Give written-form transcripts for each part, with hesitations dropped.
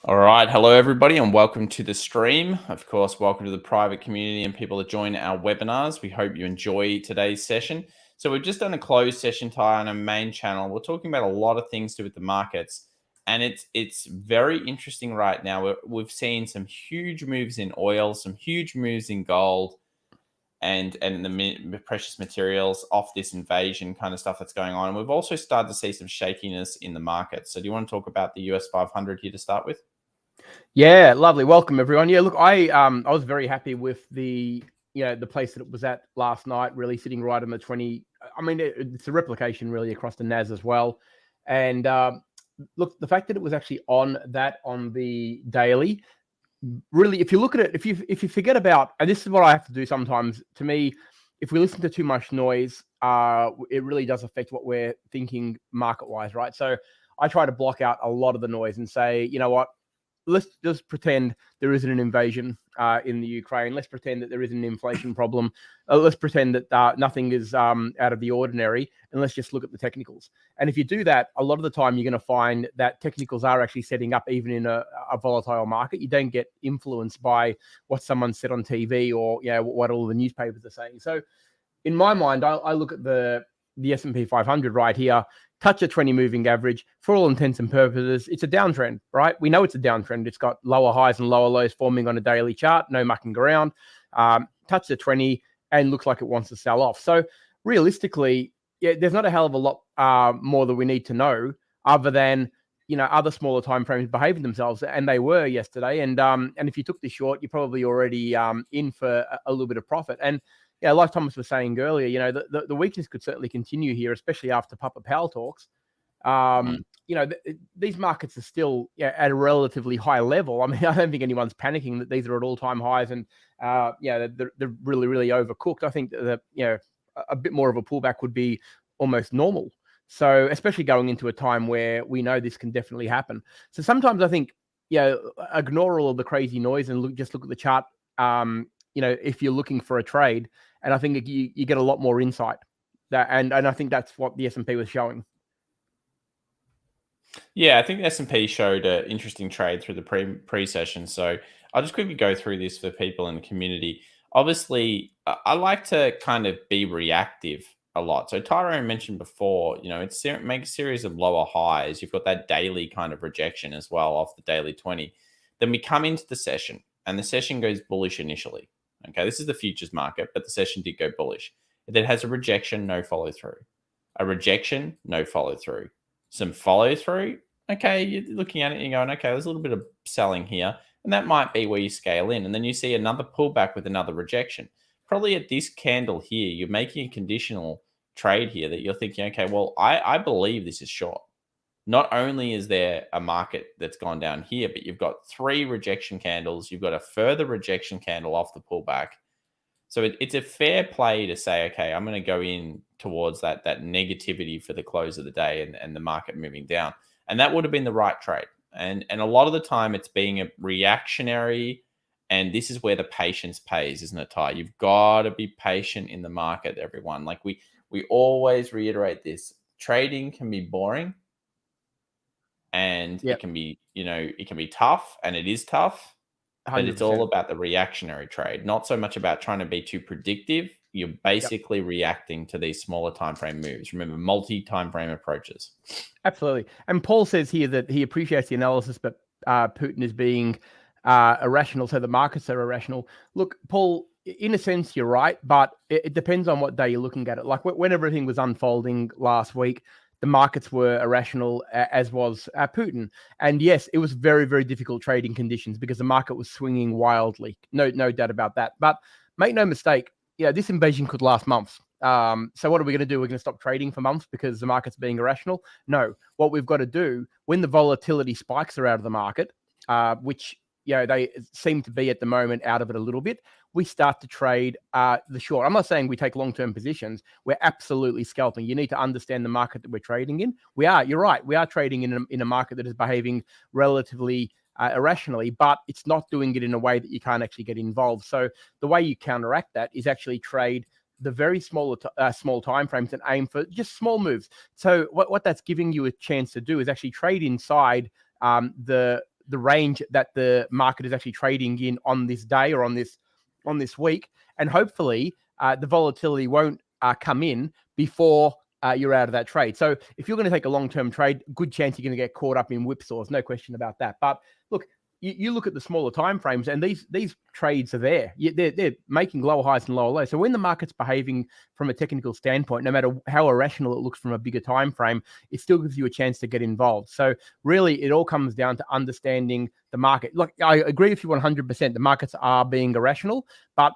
All right. Hello, everybody, and welcome to the stream. Of course, welcome to the private community and people that join our webinars. We hope you enjoy today's session. So we've just done a closed session, Ty, on our main channel. We're talking about a lot of things to do with the markets, and it's very interesting right now. We've seen some huge moves in oil, some huge moves in gold, and the precious materials off this invasion kind of stuff that's going on. And we've also started to see some shakiness in the market. So do you want to talk about the US 500 here to start with? Yeah, lovely. Welcome, everyone. Yeah, look, I was very happy with the place that it was at last night, really sitting right on the 20. I mean, it's a replication really across the NAS as well. And look, the fact that it was actually on the daily, really, if you look at it, if you forget about, and this is what I have to do sometimes, to me, if we listen to too much noise, it really does affect what we're thinking market-wise, right? So I try to block out a lot of the noise and say, you know what, let's just pretend there isn't an invasion in the Ukraine. Let's pretend that there isn't an inflation problem. Let's pretend that nothing is out of the ordinary, and let's just look at the technicals. And if you do that, a lot of the time you're going to find that technicals are actually setting up even in a volatile market. You don't get influenced by what someone said on TV or what all the newspapers are saying. So in my mind, I look at the SP 500 right here, touch a 20 moving average. For all intents and purposes, it's a downtrend, right? We know it's a downtrend. It's got lower highs and lower lows forming on a daily chart, no mucking around. Touch the 20 and looks like it wants to sell off. So realistically, there's not a hell of a lot more that we need to know other than, other smaller time frames behaving themselves, and they were yesterday. And if you took this short, you're probably already in for a little bit of profit. And like Thomas was saying earlier, the weakness could certainly continue here, especially after Papa Powell talks. These markets are still at a relatively high level. I mean, I don't think anyone's panicking that these are at all-time highs, and they're really, really overcooked. I think that a bit more of a pullback would be almost normal. So, especially going into a time where we know this can definitely happen. So sometimes I think, ignore all of the crazy noise and just look at the chart. If you're looking for a trade, and I think you get a lot more insight. And I think that's what the S&P was showing. Yeah, I think the S&P showed an interesting trade through the pre-session. So I'll just quickly go through this for people in the community. Obviously, I like to kind of be reactive a lot. So Tyrone mentioned before, make a series of lower highs. You've got that daily kind of rejection as well off the daily 20. Then we come into the session, and the session goes bullish initially. Okay, this is the futures market, but the session did go bullish. It then has a rejection, no follow through. A rejection, no follow through. Some follow through. Okay, you're looking at it and you're going, okay, there's a little bit of selling here. And that might be where you scale in. And then you see another pullback with another rejection. Probably at this candle here, you're making a conditional trade here that you're thinking, okay, well, I believe this is short. Not only is there a market that's gone down here, but you've got 3 rejection candles. You've got a further rejection candle off the pullback. So it's a fair play to say, okay, I'm going to go in towards that negativity for the close of the day and the market moving down. And that would have been the right trade. And a lot of the time it's being a reactionary, and this is where the patience pays, isn't it, Ty? You've got to be patient in the market, everyone. Like we always reiterate this. Trading can be boring. And it can be, it can be tough, and it is tough, but 100%. It's all about the reactionary trade, not so much about trying to be too predictive. You're basically reacting to these smaller time frame moves. Remember, multi-time frame approaches. Absolutely. And Paul says here that he appreciates the analysis, but Putin is being irrational, so the markets are irrational. Look, Paul, in a sense, you're right, but it depends on what day you're looking at it. Like when everything was unfolding last week, the markets were irrational, as was Putin. And yes, it was very, very difficult trading conditions because the market was swinging wildly. No doubt about that. But make no mistake, this invasion could last months. So what are we going to do? We're going to stop trading for months because the market's being irrational? No. What we've got to do when the volatility spikes are out of the market, which they seem to be at the moment out of it a little bit, we start to trade the short. I'm not saying we take long-term positions. We're absolutely scalping. You need to understand the market that we're trading in. You're right. We are trading in a market that is behaving relatively irrationally, but it's not doing it in a way that you can't actually get involved. So the way you counteract that is actually trade the very small time frames and aim for just small moves. So what that's giving you a chance to do is actually trade inside the the range that the market is actually trading in on this day or on this week, and hopefully the volatility won't come in before you're out of that trade. So if you're going to take a long-term trade, good chance you're going to get caught up in whipsaws, no question about that. But look, you look at the smaller time frames, and these trades are there. They're making lower highs and lower lows. So when the market's behaving from a technical standpoint, no matter how irrational it looks from a bigger time frame, it still gives you a chance to get involved. So really, it all comes down to understanding the market. Look, I agree with you 100%. The markets are being irrational, but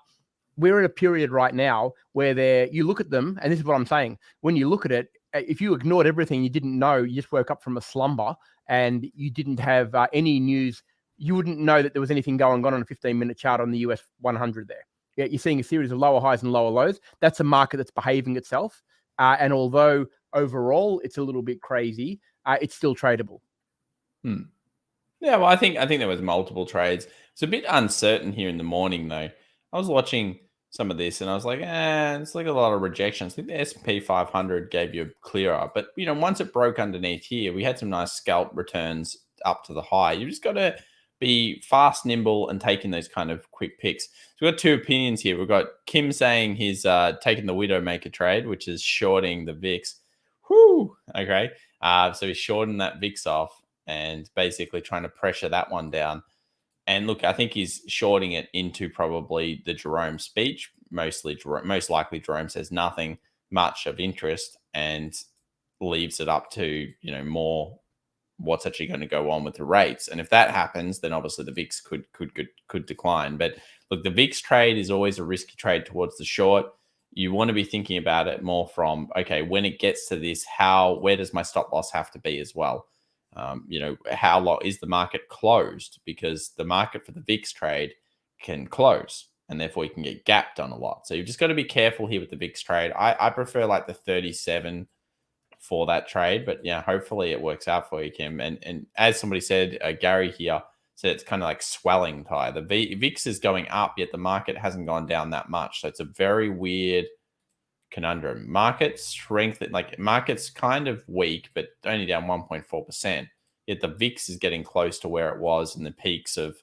we're in a period right now where you look at them, and this is what I'm saying. When you look at it, if you ignored everything, you didn't know, you just woke up from a slumber and you didn't have any news, you wouldn't know that there was anything going on a 15-minute chart on the US 100 there. Yeah, you're seeing a series of lower highs and lower lows. That's a market that's behaving itself. And although overall it's a little bit crazy, it's still tradable. Yeah, well, I think there was multiple trades. It's a bit uncertain here in the morning, though. I was watching some of this and I was like, it's like a lot of rejections. I think the SP500 gave you a clearer, but once it broke underneath here, we had some nice scalp returns up to the high. You just got to be fast, nimble, and taking those kind of quick picks. So we've got two opinions here. We've got Kim saying he's taking the Widowmaker trade, which is shorting the VIX. Whoo! Okay. So he's shorting that VIX off and basically trying to pressure that one down. And look, I think he's shorting it into probably the Jerome speech. Most likely Jerome says nothing much of interest and leaves it up to, more what's actually going to go on with the rates. And if that happens, then obviously the VIX could decline. But look, the VIX trade is always a risky trade towards the short. You want to be thinking about it more from, okay, when it gets to this, where does my stop loss have to be as well? How long is the market closed? Because the market for the VIX trade can close and therefore you can get gapped on a lot. So you've just got to be careful here with the VIX trade. I prefer like the 37 for that trade, but yeah, hopefully it works out for you, Kim. And as somebody said, Gary here said it's kind of like swelling, Ty. The VIX is going up, yet the market hasn't gone down that much. So it's a very weird conundrum. Market strength, like market's kind of weak, but only down 1.4%. Yet the VIX is getting close to where it was in the peaks of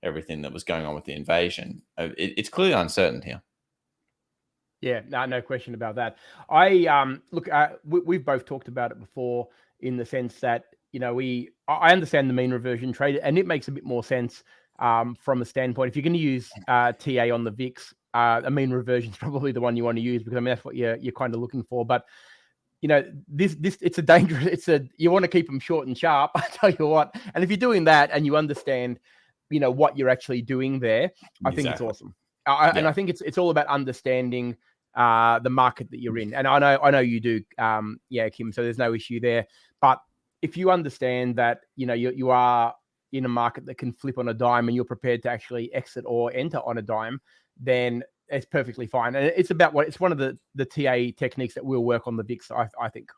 everything that was going on with the invasion. It's clearly uncertain here. Yeah, no question about that. We've both talked about it before in the sense that, I understand the mean reversion trade, and it makes a bit more sense from a standpoint. If you're going to use TA on the VIX, a mean reversion is probably the one you want to use, because that's what you're kind of looking for. But it's a dangerous. You want to keep them short and sharp. I tell you what. And if you're doing that and you understand, what you're actually doing there, I think it's awesome. And I think it's all about understanding the market that you're in. And I know you do, Kim. So there's no issue there. But if you understand that you are in a market that can flip on a dime and you're prepared to actually exit or enter on a dime, then it's perfectly fine. And it's one of the TA techniques that will work on the VIX, I think. So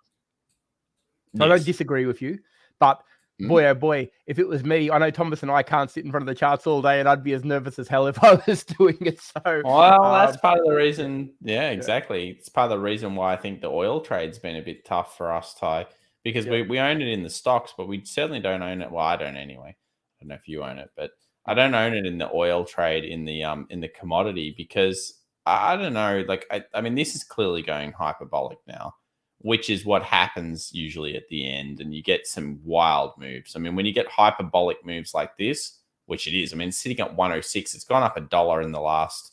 yes. I don't disagree with you, but boy, oh boy, if it was me, I know Thomas and I can't sit in front of the charts all day, and I'd be as nervous as hell if I was doing it. So, well, that's part of the reason. Yeah, exactly. Yeah. It's part of the reason why I think the oil trade's been a bit tough for us, Ty, because we own it in the stocks, but we certainly don't own it. Well, I don't anyway. I don't know if you own it, but I don't own it in the oil trade in the commodity, because I don't know. Like, I mean, this is clearly going hyperbolic now, which is what happens usually at the end, and you get some wild moves. I mean, when you get hyperbolic moves like this, which it is, I mean, sitting at 106, it's gone up $1 in the last,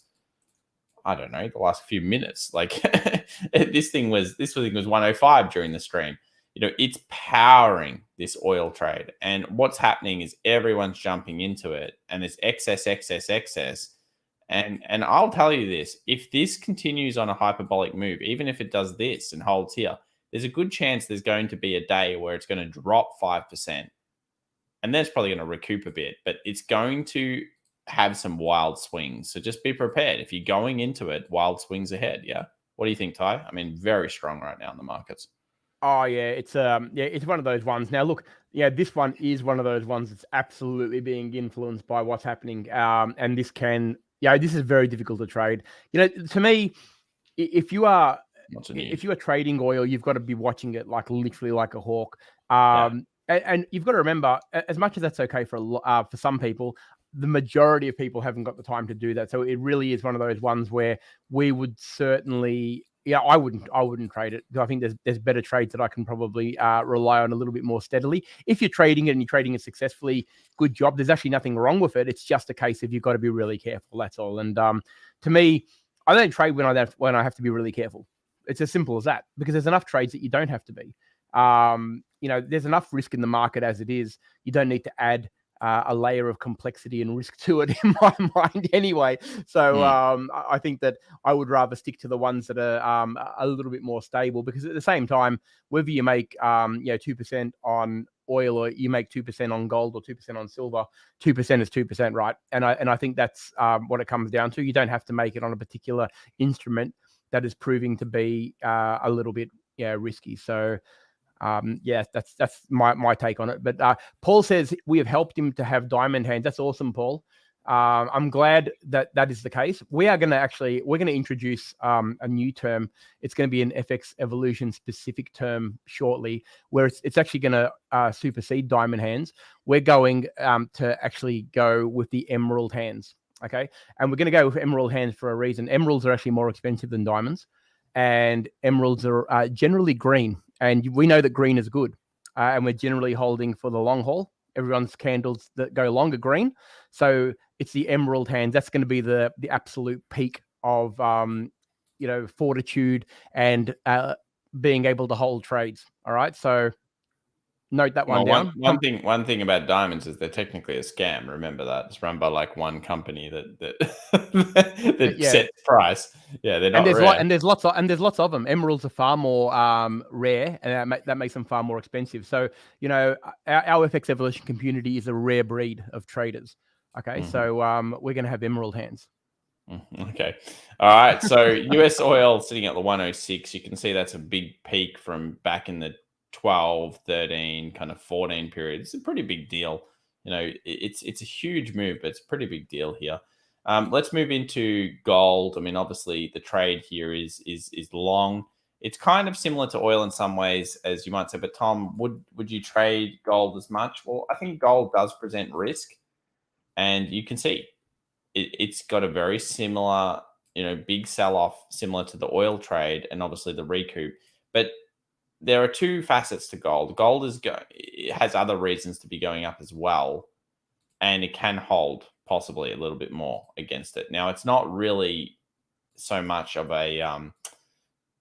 I don't know, the last few minutes. Like this thing was 105 during the stream. It's powering this oil trade, and what's happening is everyone's jumping into it, and there's excess. And I'll tell you this, if this continues on a hyperbolic move, even if it does this and holds here, there's a good chance there's going to be a day where it's going to drop 5%. And then it's probably going to recoup a bit, but it's going to have some wild swings. So just be prepared. If you're going into it, wild swings ahead. Yeah. What do you think, Ty? I mean, very strong right now in the markets. Oh yeah, it's one of those ones. Now look, this one is one of those ones that's absolutely being influenced by what's happening. And this is very difficult to trade. To me, if you are trading oil, you've got to be watching it like literally like a hawk. And you've got to remember, as much as that's okay for some people, the majority of people haven't got the time to do that. So it really is one of those ones where we would certainly, I wouldn't trade it, because I think there's better trades that I can probably rely on a little bit more steadily. If you're trading it and you're trading it successfully, good job. There's actually nothing wrong with it. It's just a case of you've got to be really careful. That's all. And to me, I don't trade when I have to be really careful. It's as simple as that, because there's enough trades that you don't have to be. There's enough risk in the market as it is. You don't need to add a layer of complexity and risk to it, in my mind, anyway. So I think that I would rather stick to the ones that are a little bit more stable, because at the same time, whether you make 2% on oil, or you make 2% on gold, or 2% on silver, 2% is 2%, right? And I think that's what it comes down to. You don't have to make it on a particular instrument that is proving to be a little bit risky. So that's my take on it. But Paul says we have helped him to have diamond hands. That's awesome, Paul. I'm glad that is the case. We're going to introduce a new term. It's going to be an FX evolution specific term shortly, where it's actually going to supersede diamond hands. We're going to actually go with the emerald hands. Okay. And we're going to go with emerald hands for a reason. Emeralds are actually more expensive than diamonds, and emeralds are generally green. And we know that green is good. And we're generally holding for the long haul. Everyone's candles that go longer green. So it's the emerald hands. That's going to be the absolute peak of, fortitude and being able to hold trades. All right. So note that one down. One thing about diamonds is they're technically a scam. Remember that. It's run by like one company that sets price. Yeah, they're not rare. There's lots of them. Emeralds are far more rare, and that makes them far more expensive. So our FX evolution community is a rare breed of traders. Okay, so we're going to have emerald hands. Okay. All right. So US oil sitting at the 106. You can see that's a big peak from back in the 12, 13, kind of 14 period. It's a pretty big deal. It's a huge move, but it's a pretty big deal here. Let's move into gold. I mean, obviously the trade here is long. It's kind of similar to oil in some ways, as you might say. But Tom, would you trade gold as much? Well, I think gold does present risk, and you can see it's got a very similar, big sell-off similar to the oil trade, and obviously the recoup. But there are two facets to gold. Gold it has other reasons to be going up as well, and it can hold possibly a little bit more against it. Now, it's not really so much of a an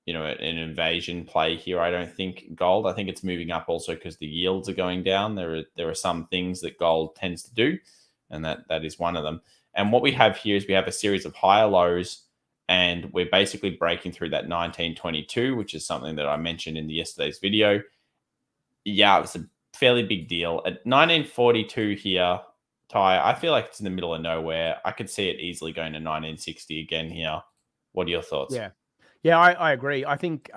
invasion play here. I don't think gold. I think it's moving up also because the yields are going down. There are some things that gold tends to do, and that is one of them. And what we have here is we have a series of higher lows, and we're basically breaking through that 1922, which is something that I mentioned in yesterday's video. Yeah, it's a fairly big deal. At 1942 here, Ty, I feel like it's in the middle of nowhere. I could see it easily going to 1960 again here. What are your thoughts? Yeah, I agree. I think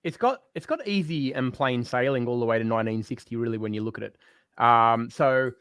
it's got easy and plain sailing all the way to 1960, really, when you look at it. So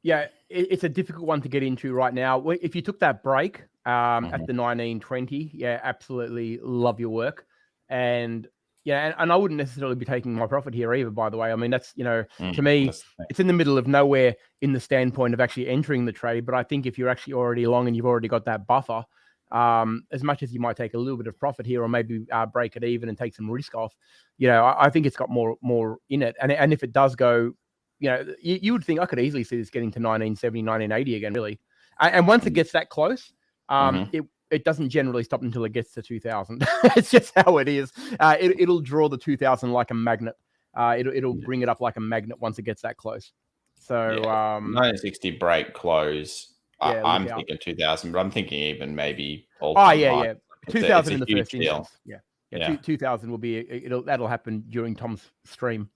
yeah, it's a difficult one to get into right now. If you took that break at the 1920, yeah, absolutely love your work. And and I wouldn't necessarily be taking my profit here either, by the way. I mean, that's, to me, it's in the middle of nowhere in the standpoint of actually entering the trade. But I think if you're actually already long and you've already got that buffer, as much as you might take a little bit of profit here, or maybe break it even and take some risk off, I think it's got more in it. And if it does go, you would think I could easily see this getting to 1970, 1980 again, really. And once it gets that close, it doesn't generally stop until it gets to 2000. It's just how it is. It'll draw the 2000 like a magnet. It'll bring it up like a magnet once it gets that close. So 1960 break close. I'm thinking 2000, but I'm thinking even maybe all. 2000 in the first instance. Yeah. 2000 will be. That'll happen during Tom's stream.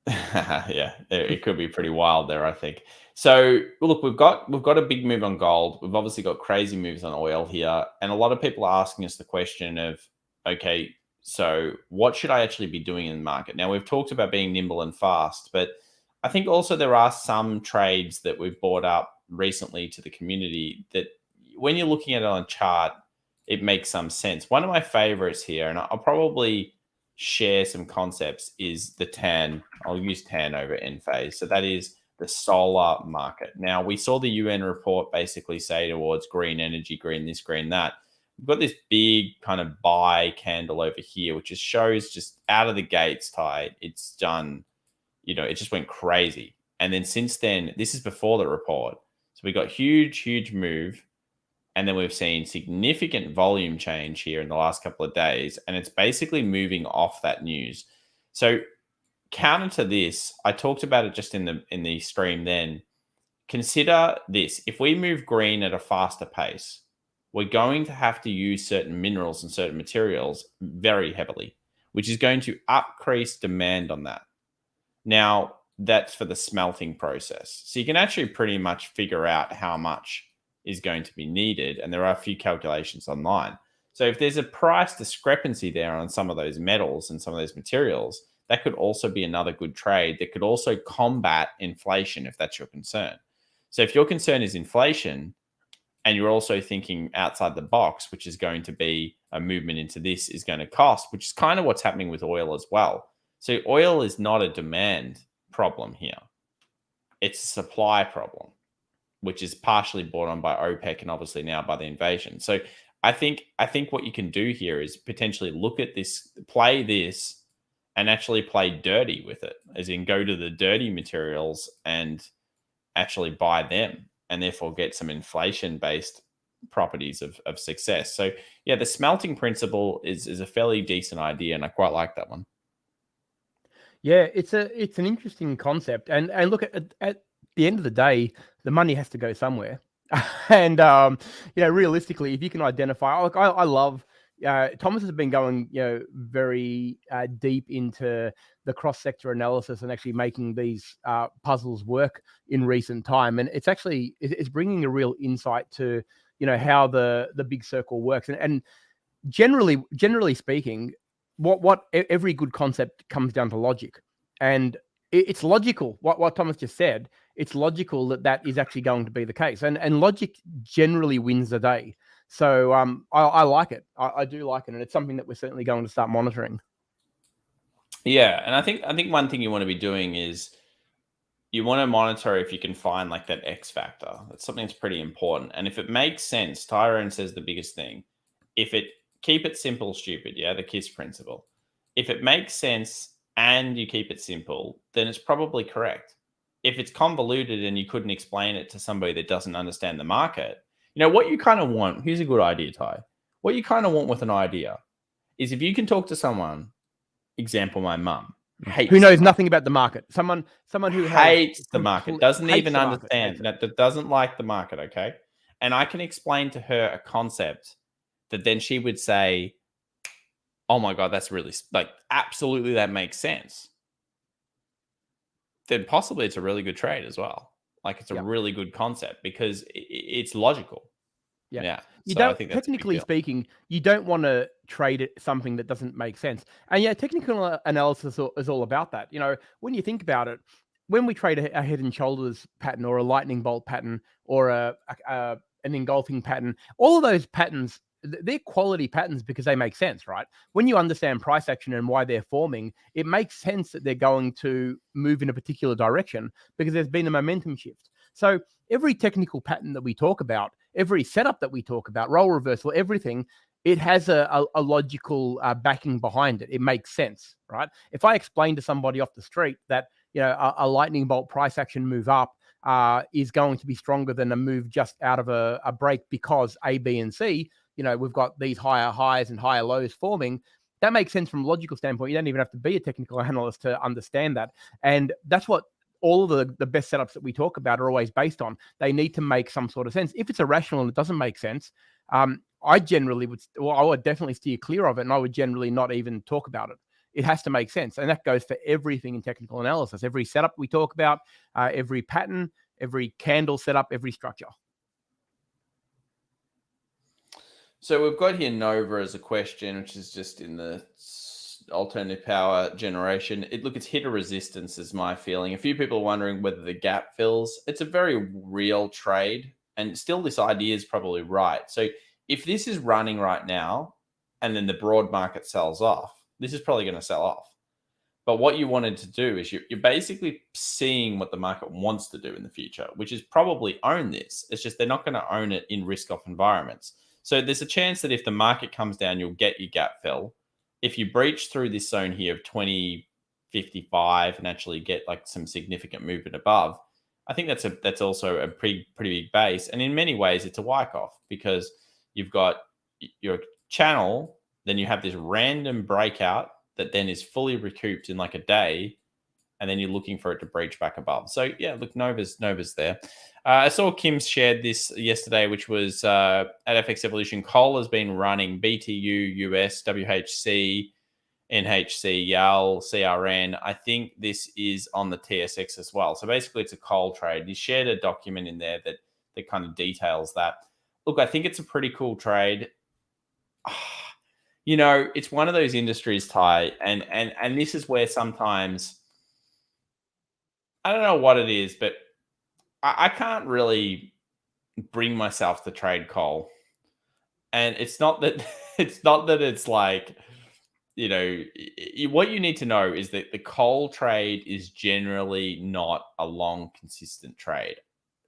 Yeah, it could be pretty wild there, I think. So look, we've got a big move on gold. We've obviously got crazy moves on oil here, and a lot of people are asking us the question of, okay, so what should I actually be doing in the market? Now, we've talked about being nimble and fast, but I think also there are some trades that we've brought up recently to the community that when you're looking at it on a chart, it makes some sense. One of my favorites here, and I'll probably share some concepts is the tan. I'll use tan over N phase. So that is the solar market. Now, we saw the UN report basically say towards green energy, green this, green that. We've got this big kind of buy candle over here, which just shows just out of the gates, Ty, it's done, it just went crazy. And then since then, this is before the report. So we got huge move. And then we've seen significant volume change here in the last couple of days. And it's basically moving off that news. So counter to this, I talked about it just in the stream then. Consider this. If we move green at a faster pace, we're going to have to use certain minerals and certain materials very heavily, which is going to increase demand on that. Now, that's for the smelting process. So you can actually pretty much figure out how much is going to be needed. And there are a few calculations online. So if there's a price discrepancy there on some of those metals and some of those materials, that could also be another good trade that could also combat inflation if that's your concern. So if your concern is inflation and you're also thinking outside the box, which is going to be a movement into this is going to cost, which is kind of what's happening with oil as well. So oil is not a demand problem here. It's a supply problem, which is partially brought on by OPEC and obviously now by the invasion. So I think what you can do here is potentially look at this, play this, and actually play dirty with it, as in go to the dirty materials and actually buy them, and therefore get some inflation-based properties of success. So yeah, the smelting principle is a fairly decent idea, and I quite like that one. Yeah, it's an interesting concept, and look at the end of the day, the money has to go somewhere, and realistically, if you can identify, look, I love. Thomas has been going, very deep into the cross-sector analysis and actually making these puzzles work in recent time, and it's bringing a real insight to how the big circle works, and generally speaking, what every good concept comes down to logic, and it's logical. What Thomas just said, it's logical that is actually going to be the case, and logic generally wins the day. So I like it. I do like it, and it's something that we're certainly going to start monitoring. Yeah, and I think one thing you want to be doing is you want to monitor if you can find like that X factor. That's something that's pretty important. And if it makes sense, Tyrone says the biggest thing. Keep it simple, stupid. Yeah, the KISS principle. If it makes sense and you keep it simple, then it's probably correct. If it's convoluted and you couldn't explain it to somebody that doesn't understand the market, what you kind of want, here's a good idea, Ty. What you kind of want with an idea is if you can talk to someone, example, my mum, who knows nothing about the market, someone who hates the market, doesn't even understand, that doesn't like the market, okay? And I can explain to her a concept that then she would say, oh my God, that's really, like, absolutely, that makes sense. Then possibly it's a really good trade as well. Like, it's a really good concept because it's logical. Yeah. You don't, technically speaking, you don't want to trade something that doesn't make sense. And technical analysis is all about that. When you think about it, when we trade a head and shoulders pattern or a lightning bolt pattern or an engulfing pattern, all of those patterns, they're quality patterns because they make sense, right? When you understand price action and why they're forming, it makes sense that they're going to move in a particular direction because there's been a momentum shift. So every technical pattern that we talk about, every setup that we talk about, role reversal, everything, it has a logical backing behind it. It makes sense, right? If I explain to somebody off the street that a lightning bolt price action move up is going to be stronger than a move just out of a break because A, B, and C, we've got these higher highs and higher lows forming. That makes sense from a logical standpoint. You don't even have to be a technical analyst to understand that. And that's what all of the best setups that we talk about are always based on. They need to make some sort of sense. If it's irrational and it doesn't make sense, I would definitely steer clear of it, and I would generally not even talk about it. It has to make sense. And that goes for everything in technical analysis. Every setup we talk about, every pattern, every candle setup, every structure. So we've got here Nova as a question, which is just in the alternative power generation. It's hit a resistance is my feeling. A few people are wondering whether the gap fills. It's a very real trade, and still this idea is probably right. So if this is running right now and then the broad market sells off, this is probably going to sell off. But what you wanted to do is you're basically seeing what the market wants to do in the future, which is probably own this. It's just they're not going to own it in risk-off environments. So there's a chance that if the market comes down, you'll get your gap fill. If you breach through this zone here of 2055 and actually get like some significant movement above, I think that's also a pretty big base. And in many ways, it's a Wyckoff because you've got your channel, then you have this random breakout that then is fully recouped in like a day, and then you're looking for it to breach back above. So yeah, look, Nova's there. I saw Kim shared this yesterday, which was at FX Evolution. Coal has been running BTU, US, WHC, NHC, YAL, CRN. I think this is on the TSX as well. So basically, it's a coal trade. You shared a document in there that kind of details that. Look, I think it's a pretty cool trade. You know, it's one of those industries, Ty, and this is where sometimes I don't know what it is, but I can't really bring myself to trade coal. And it's not that it's like, you know, what you need to know is that the coal trade is generally not a long, consistent trade.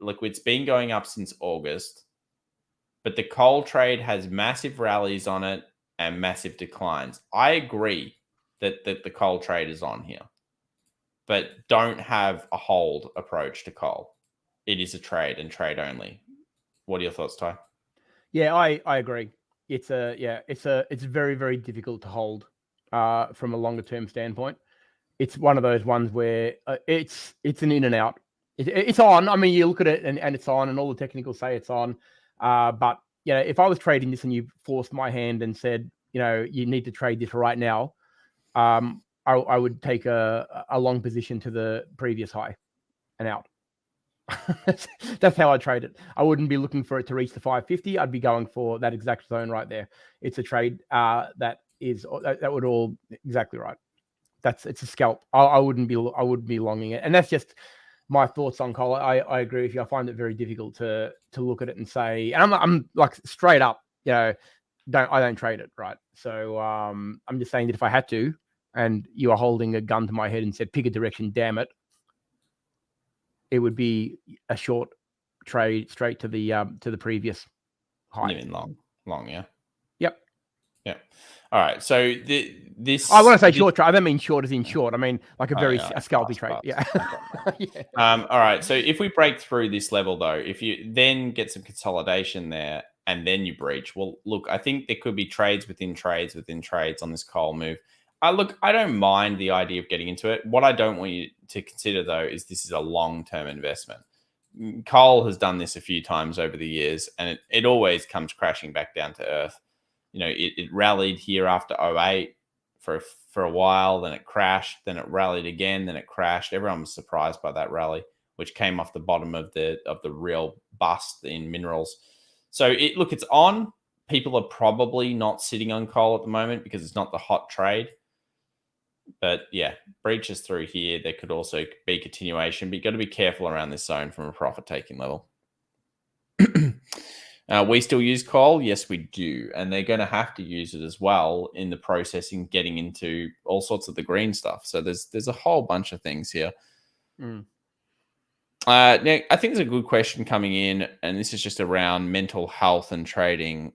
Look, it's been going up since August, but the coal trade has massive rallies on it and massive declines. I agree that the coal trade is on here, but don't have a hold approach to coal. It is a trade and trade only. What are your thoughts, Ty? Yeah, I agree. It's very, very difficult to hold from a longer term standpoint. It's one of those ones where it's an in and out. It's on. I mean, you look at it and it's on, and all the technicals say it's on. But you know, if I was trading this and you forced my hand and said, you know, you need to trade this right now, I would take a long position to the previous high and out. That's how I trade it. I wouldn't be looking for it to reach the 550. I'd be going for that exact zone right there. It's a trade that would all exactly right. It's a scalp. I wouldn't be longing it, and that's just my thoughts on coal. I agree with you. I find it very difficult to look at it and say, and I'm like straight up, you know, I don't trade it, right? So I'm just saying that if I had to, and you are holding a gun to my head and said pick a direction, damn it, it would be a short trade straight to the previous high. You mean long, yeah. Yep. Yeah. All right. So this. I want to say short trade. I don't mean short as in short. I mean like a very a scalpy trade. Yeah. Yeah. All right. So if we break through this level, though, if you then get some consolidation there and then you breach, well, look, I think there could be trades within trades on this coal move. Look, I don't mind the idea of getting into it. What I don't want you to consider, though, is this is a long-term investment. Coal has done this a few times over the years, and it always comes crashing back down to earth. You know, it rallied here after 08 for a while, then it crashed, then it rallied again, then it crashed. Everyone was surprised by that rally, which came off the bottom of the real bust in minerals. So look, it's on. People are probably not sitting on coal at the moment because it's not the hot trade. But yeah, breaches through here. There could also be continuation, but you've got to be careful around this zone from a profit-taking level. We still use coal? Yes, we do. And they're going to have to use it as well in the processing, getting into all sorts of the green stuff. So there's a whole bunch of things here. Now, I think there's a good question coming in, and this is just around mental health and trading.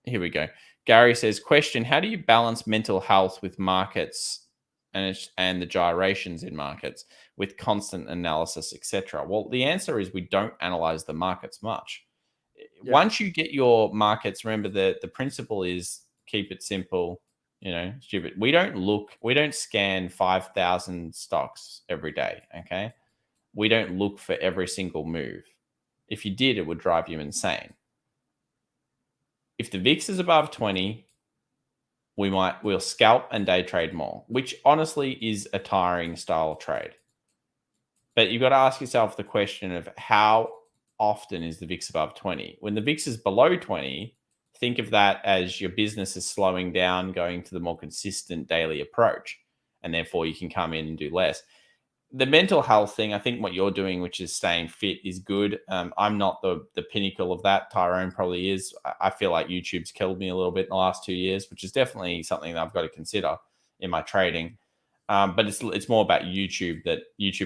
Here we go. Gary says, question, how do you balance mental health with markets and the gyrations in markets with constant analysis, etc.? Well, the answer is we don't analyze the markets much. Yeah. Once you get your markets, remember the principle is keep it simple, you know, stupid. We don't scan 5,000 stocks every day, okay? We don't look for every single move. If you did, it would drive you insane. If the VIX is above 20, we'll scalp and day trade more, which honestly is a tiring style of trade. But you've got to ask yourself the question of how often is the VIX above 20? When the VIX is below 20, think of that as your business is slowing down, going to the more consistent daily approach, and therefore you can come in and do less. the mental health thing, I think what you're doing, which is staying fit, is good. I'm not the pinnacle of that. Tyrone probably is. I feel like YouTube's killed me a little bit in the last 2 years, which is definitely something that I've got to consider in my trading. But it's more about YouTube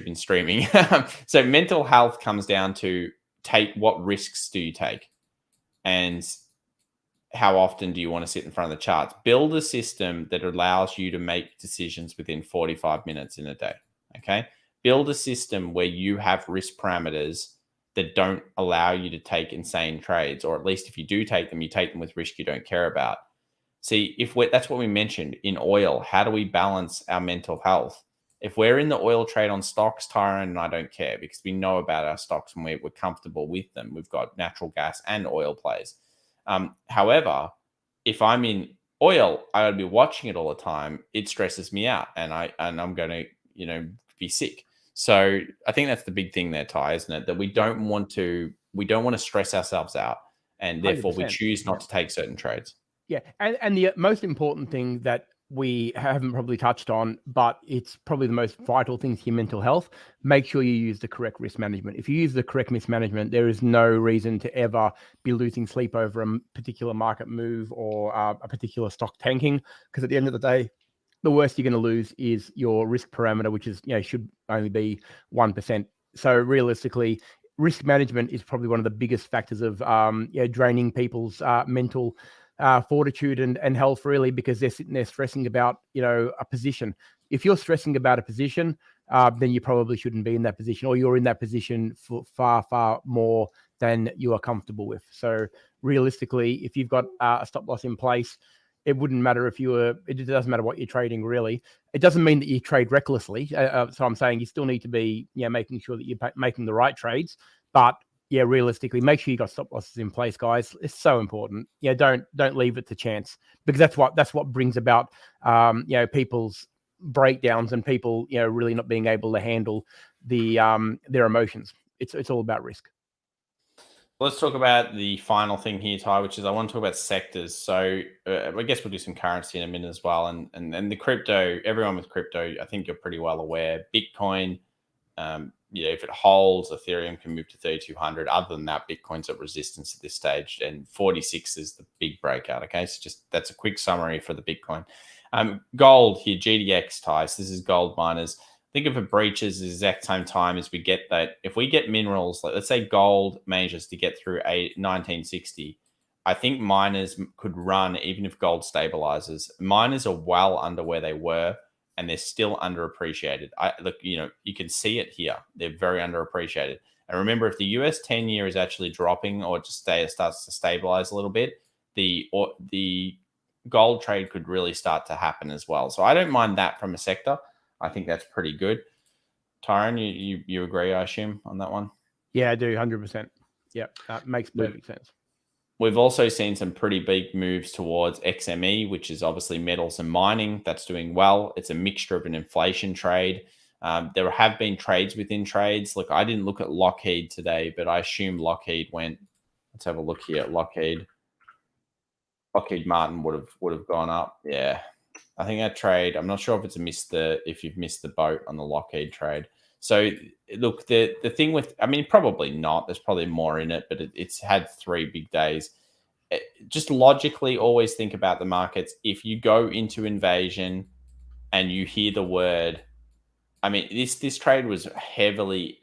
and streaming. So mental health comes down to what risks do you take, and how often do you want to sit in front of the charts? Build a system that allows you to make decisions within 45 minutes in a day. Okay. Build a system where you have risk parameters that don't allow you to take insane trades, or at least if you do take them, you take them with risk you don't care about. See, that's what we mentioned in oil. How do we balance our mental health? If we're in the oil trade on stocks, Tyrone and I don't care, because we know about our stocks and we're comfortable with them. We've got natural gas and oil plays. However, if I'm in oil, I would be watching it all the time. It stresses me out, and I'm going to be sick. So I think that's the big thing there, Ty, isn't it? That we don't want to stress ourselves out, and therefore we 100%. choose not to take certain trades. Yeah, and the most important thing that we haven't probably touched on, but it's probably the most vital thing to your mental health. Make sure you use the correct risk management. If you use the correct risk management, there is no reason to ever be losing sleep over a particular market move or a particular stock tanking, because at the end of the day, the worst you're going to lose is your risk parameter, which is should only be 1%. So realistically, risk management is probably one of the biggest factors of draining people's mental fortitude and health, really, because they're sitting there stressing about a position. If you're stressing about a position, then you probably shouldn't be in that position, or you're in that position for far more than you are comfortable with. So realistically, if you've got a stop loss in place, it wouldn't matter it doesn't matter what you're trading, really. It doesn't mean that you trade recklessly. So I'm saying you still need to be making sure that you're making the right trades, but realistically, make sure you got stop losses in place, guys. It's so important. Don't leave it to chance, because that's what brings about people's breakdowns and people really not being able to handle their emotions. It's all about risk. Let's talk about the final thing here, Ty, which is I want to talk about sectors. So I guess we'll do some currency in a minute as well, and the crypto. Everyone with crypto, I think you're pretty well aware. Bitcoin. If it holds, Ethereum can move to 3,200. Other than that, Bitcoin's at resistance at this stage, and 46 is the big breakout. Okay, so that's a quick summary for the Bitcoin. Gold here, GDX ties. This is gold miners. Think if it breaches the exact same time as we get that. If we get minerals, like let's say gold manages to get through 1960, I think miners could run even if gold stabilizes. Miners are well under where they were, and they're still underappreciated. You can see it here. They're very underappreciated. And remember, if the US 10-year is actually dropping or just starts to stabilize a little bit, the gold trade could really start to happen as well. So I don't mind that from a sector. I think that's pretty good. Tyrone, you agree, I assume, on that one? Yeah, I do, 100%. Yeah, that makes perfect sense. We've also seen some pretty big moves towards XME, which is obviously metals and mining. That's doing well. It's a mixture of an inflation trade. There have been trades within trades. Look, I didn't look at Lockheed today, but I assume Lockheed went. Let's have a look here at Lockheed. Lockheed Martin would have gone up. Yeah, I think that trade. I'm not sure if if you've missed the boat on the Lockheed trade. So look, the thing with, probably not. There's probably more in it, but it's had 3 big days. Just logically, always think about the markets. If you go into invasion and you hear the word, this trade was heavily.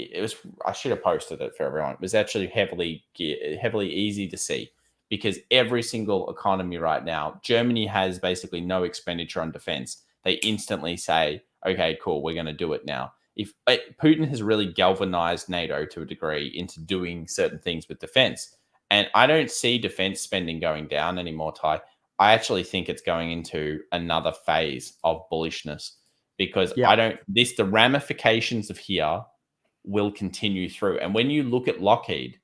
I should have posted it for everyone. It was actually heavily easy to see, because every single economy right now, Germany has basically no expenditure on defense. They instantly say, okay, cool, we're going to do it now. If Putin has really galvanized NATO to a degree into doing certain things with defense, and I don't see defense spending going down anymore, Ty. I actually think it's going into another phase of bullishness, because the ramifications of here will continue through. And when you look at Lockheed,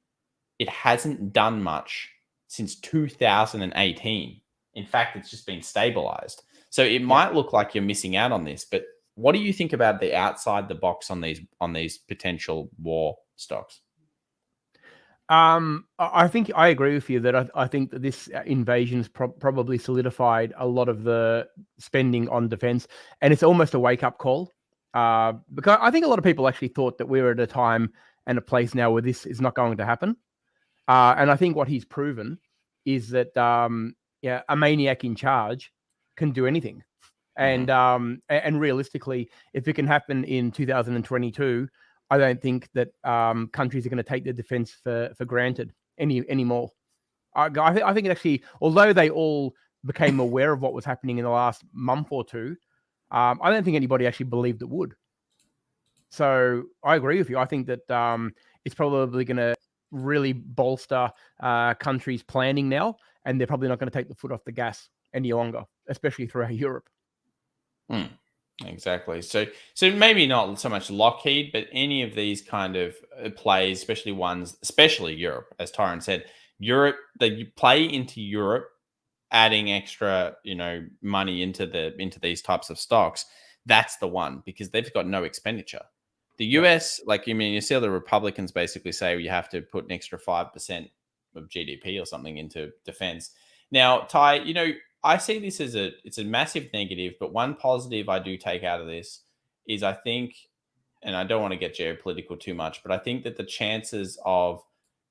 it hasn't done much since 2018. In fact, it's just been stabilized. So it might look like you're missing out on this, but what do you think about the outside the box on these potential war stocks? I think I agree with you that I think that this invasion has probably solidified a lot of the spending on defense, and it's almost a wake up call. because I think a lot of people actually thought that we were at a time and a place now where this is not going to happen. And I think what he's proven is that a maniac in charge can do anything. And realistically, if it can happen in 2022, I don't think that countries are going to take their defense for granted anymore. I think it actually, although they all became aware of what was happening in the last month or two, I don't think anybody actually believed it would. So I agree with you. I think that it's probably going to really bolster countries' planning now, and they're probably not going to take the foot off the gas any longer, especially throughout Europe. Exactly. So maybe not so much Lockheed, but any of these kind of plays, especially Europe, as Tyron said, Europe, they play into Europe, adding extra, money into these types of stocks. That's the one, because they've got no expenditure. The US, you see the Republicans basically say you have to put an extra 5% of GDP or something into defense. Now, Ty, I see this as it's a massive negative, but one positive I do take out of this is I think, and I don't want to get geopolitical too much, but I think that the chances of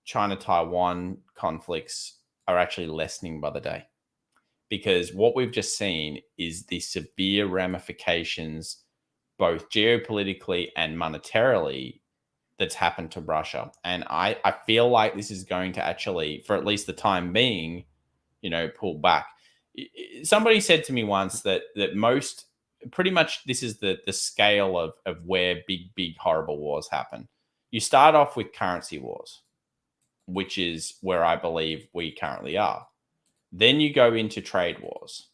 China-Taiwan conflicts are actually lessening by the day. Because what we've just seen is the severe ramifications, both geopolitically and monetarily, that's happened to Russia. And I feel like this is going to actually, for at least the time being, pull back. Somebody said to me once that pretty much this is the scale of where big horrible wars happen. You start off with currency wars, which is where I believe we currently are. Then you go into trade wars,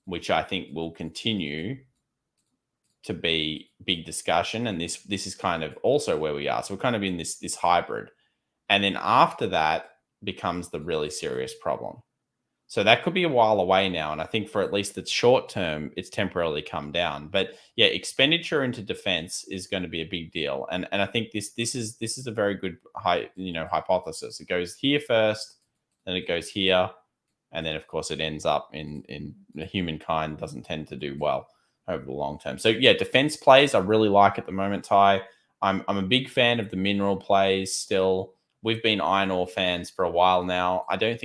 which I think will continue to be big discussion, and this is kind of also where we are. So we're kind of in this hybrid, and then after that becomes the really serious problem. So that could be a while away now, and I think for at least the short term, it's temporarily come down. But yeah, expenditure into defense is going to be a big deal, and I think this is a very good hypothesis. It goes here first, then it goes here, and then of course it ends up in humankind doesn't tend to do well over the long term. So yeah, defense plays I really like at the moment, Ty. I'm a big fan of the mineral plays still. We've been iron ore fans for a while now. I don't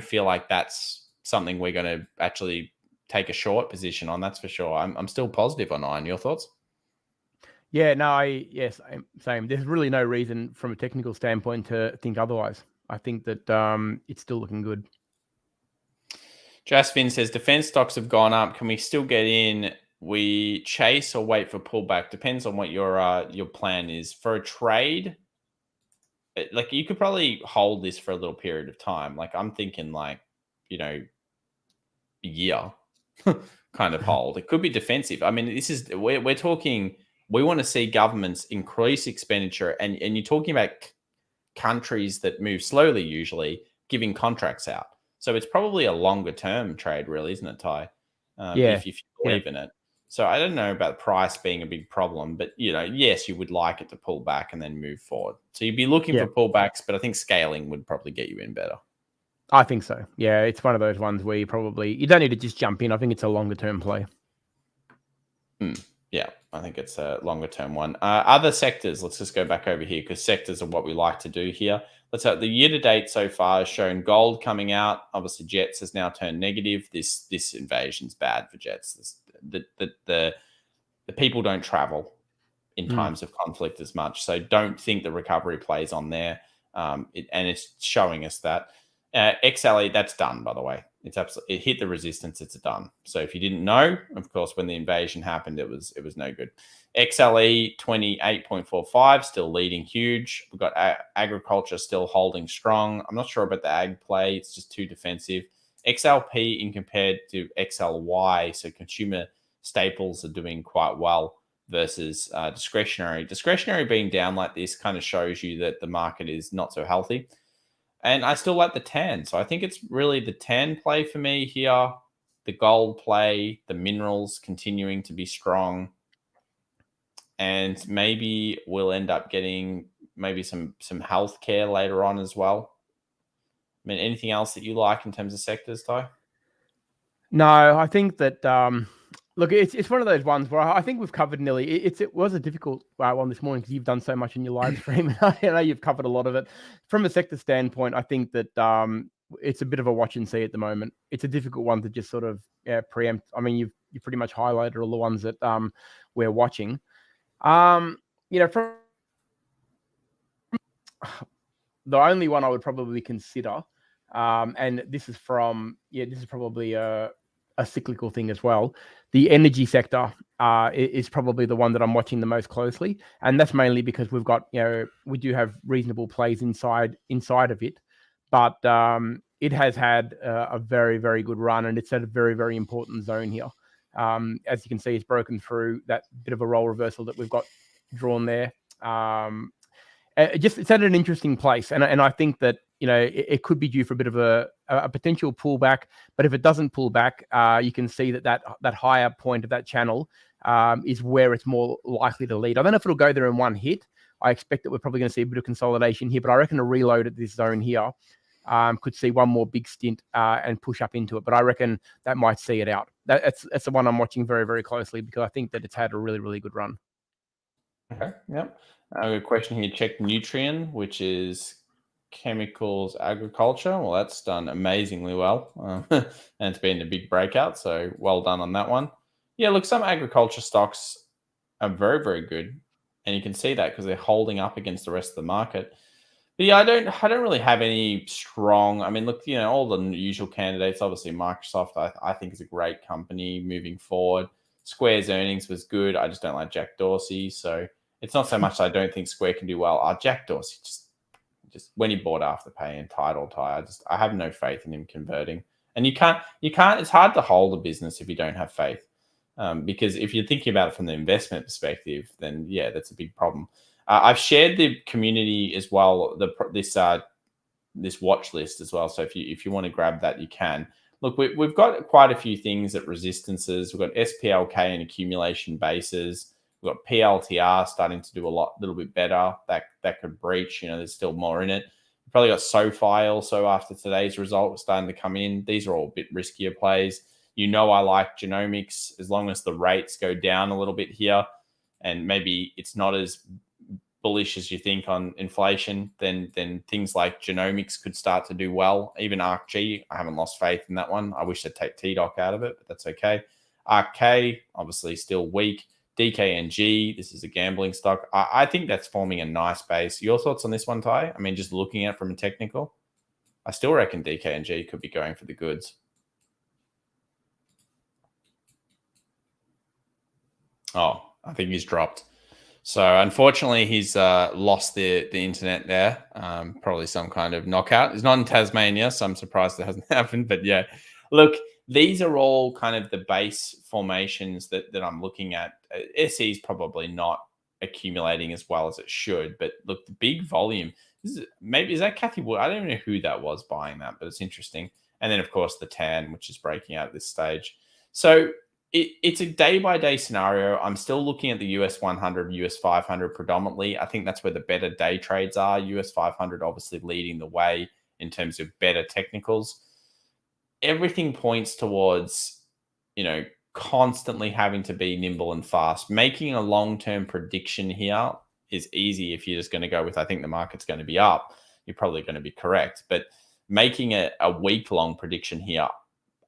feel like that's something we're going to actually take a short position on. That's for sure. I'm still positive on iron. Your thoughts? Yeah, no, yes, same. There's really no reason from a technical standpoint to think otherwise. I think that it's still looking good. Jasvin says defense stocks have gone up. Can we still get in? We chase or wait for pullback? Depends on what your plan is. For a trade, you could probably hold this for a little period of time. I'm thinking a year kind of hold. It could be defensive. I mean, we're talking, we want to see governments increase expenditure, and you're talking about countries that move slowly, usually giving contracts out. So it's probably a longer term trade, really, isn't it, Ty? If you believe in it. So I don't know about price being a big problem, but yes, you would like it to pull back and then move forward. So you'd be looking for pullbacks, but I think scaling would probably get you in better. I think so. Yeah, it's one of those ones where you don't need to just jump in. I think it's a longer term play. Yeah, I think it's a longer term one. Other sectors, let's just go back over here because sectors are what we like to do here. Let's have the year to date so far has shown gold coming out. Obviously, Jets has now turned negative. This invasion's bad for Jets. The people don't travel in times of conflict as much, so don't think the recovery plays on there. And it's showing us that XLE, that's done, by the way. It hit the resistance. It's done. So if you didn't know, of course, when the invasion happened, it was no good. XLE 28.45 still leading huge. We've got agriculture still holding strong. I'm not sure about the ag play. It's just too defensive. XLP in compared to XLY, so consumer staples are doing quite well versus discretionary. Discretionary being down like this kind of shows you that the market is not so healthy. And I still like the tan. So I think it's really the tan play for me here, the gold play, the minerals continuing to be strong. And maybe we'll end up getting maybe some healthcare later on as well. I mean, anything else that you like in terms of sectors, Ty? No, I think that Look, it's one of those ones where I think we've covered nearly. It was a difficult one this morning because you've done so much in your live stream, and I know you've covered a lot of it. From a sector standpoint, I think that it's a bit of a watch and see at the moment. It's a difficult one to just sort of preempt. I mean, you pretty much highlighted all the ones that we're watching. From the only one I would probably consider, and this is probably a cyclical thing as well. The energy sector is probably the one that I'm watching the most closely, and that's mainly because we do have reasonable plays inside of it, but it has had a very, very good run, and it's at a very, very important zone here. As you can see, it's broken through that bit of a role reversal that we've got drawn there. It's at an interesting place, and I think that it could be due for a bit of a potential pullback. But if it doesn't pull back, you can see that higher point of that channel is where it's more likely to lead. I don't know if it'll go there in one hit. I expect that we're probably going to see a bit of consolidation here, but I reckon a reload at this zone here could see one more big stint and push up into it. But I reckon that might see it out. That's the one I'm watching very, very closely because I think that it's had a really, really good run. Okay. Yep. I have a question here. Check Nutrien, which is chemicals agriculture. Well, that's done amazingly well, and it's been a big breakout. So well done on that one. Yeah, look, some agriculture stocks are very, very good, and you can see that because they're holding up against the rest of the market. But yeah, I don't really have any strong. I mean, look, all the usual candidates. Obviously, Microsoft, I think is a great company moving forward. Square's earnings was good. I just don't like Jack Dorsey, so it's not so much I don't think Square can do well. Jack Dorsey just when he bought Afterpay and Tie, I have no faith in him converting. And you can't. It's hard to hold a business if you don't have faith, because if you're thinking about it from the investment perspective, then yeah, that's a big problem. I've shared the community as well. This watch list as well. So if you want to grab that, you can. Look, we've got quite a few things at resistances. We've got SPLK and accumulation bases. We've got PLTR starting to do a little bit better. That could breach. There's still more in it. You've probably got SoFi also after today's result starting to come in. These are all a bit riskier plays. I like genomics as long as the rates go down a little bit here, and maybe it's not as bullish as you think on inflation, then things like genomics could start to do well. Even ARCG, I haven't lost faith in that one. I wish they'd take TDOC out of it, but that's okay. ARCK, obviously still weak. DKNG, this is a gambling stock. I think that's forming a nice base. Your thoughts on this one, Ty? I mean, just looking at it from a technical, I still reckon DKNG could be going for the goods. Oh, I think he's dropped. So unfortunately, he's lost the internet there. Probably some kind of knockout. He's not in Tasmania, so I'm surprised it hasn't happened. But yeah, look, these are all kind of the base formations that I'm looking at. SE is probably not accumulating as well as it should. But look, the big volume. Is that Kathy Wood? I don't even know who that was buying that, but it's interesting. And then, of course, the TAN, which is breaking out at this stage. So it's a day-by-day scenario. I'm still looking at the US 100, US 500 predominantly. I think that's where the better day trades are. US 500 obviously leading the way in terms of better technicals. Everything points towards, constantly having to be nimble and fast. Making a long-term prediction here is easy if you're just going to go with, I think the market's going to be up. You're probably going to be correct. But making a week-long prediction here,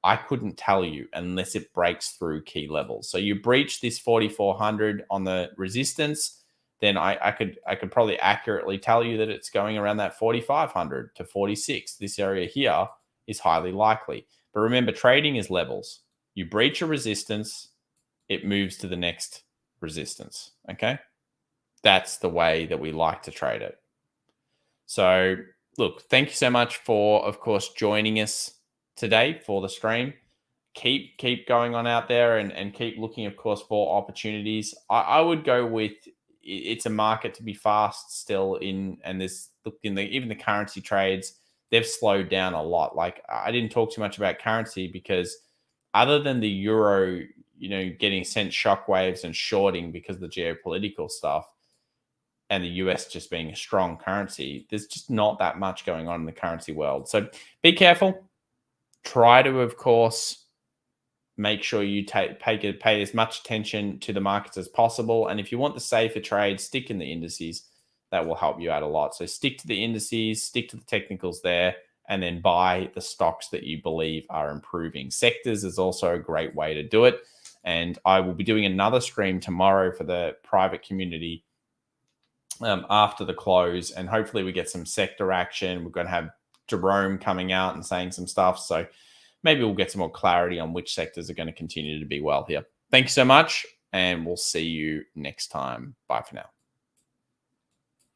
I couldn't tell you unless it breaks through key levels. So you breach this 4,400 on the resistance, then I could probably accurately tell you that it's going around that 4,500 to 46. This area here is highly likely. But remember, trading is levels. You breach a resistance, it moves to the next resistance. Okay? That's the way that we like to trade it. So look, thank you so much for, of course, joining us today for the stream. Keep going on out there and keep looking, of course, for opportunities. I would go with it's a market to be fast still in, and this look in even the currency trades, they've slowed down a lot. Like I didn't talk too much about currency because other than the euro, getting sent shockwaves and shorting because of the geopolitical stuff, and the US just being a strong currency, there's just not that much going on in the currency world. So be careful. Try to, of course, make sure you pay as much attention to the markets as possible. And if you want the safer trade, stick in the indices. That will help you out a lot. So stick to the indices, stick to the technicals there, and then buy the stocks that you believe are improving. Sectors is also a great way to do it. And I will be doing another stream tomorrow for the private community after the close. And hopefully we get some sector action. We're going to have Jerome coming out and saying some stuff. So maybe we'll get some more clarity on which sectors are going to continue to be well here. Thank you so much. And we'll see you next time. Bye for now.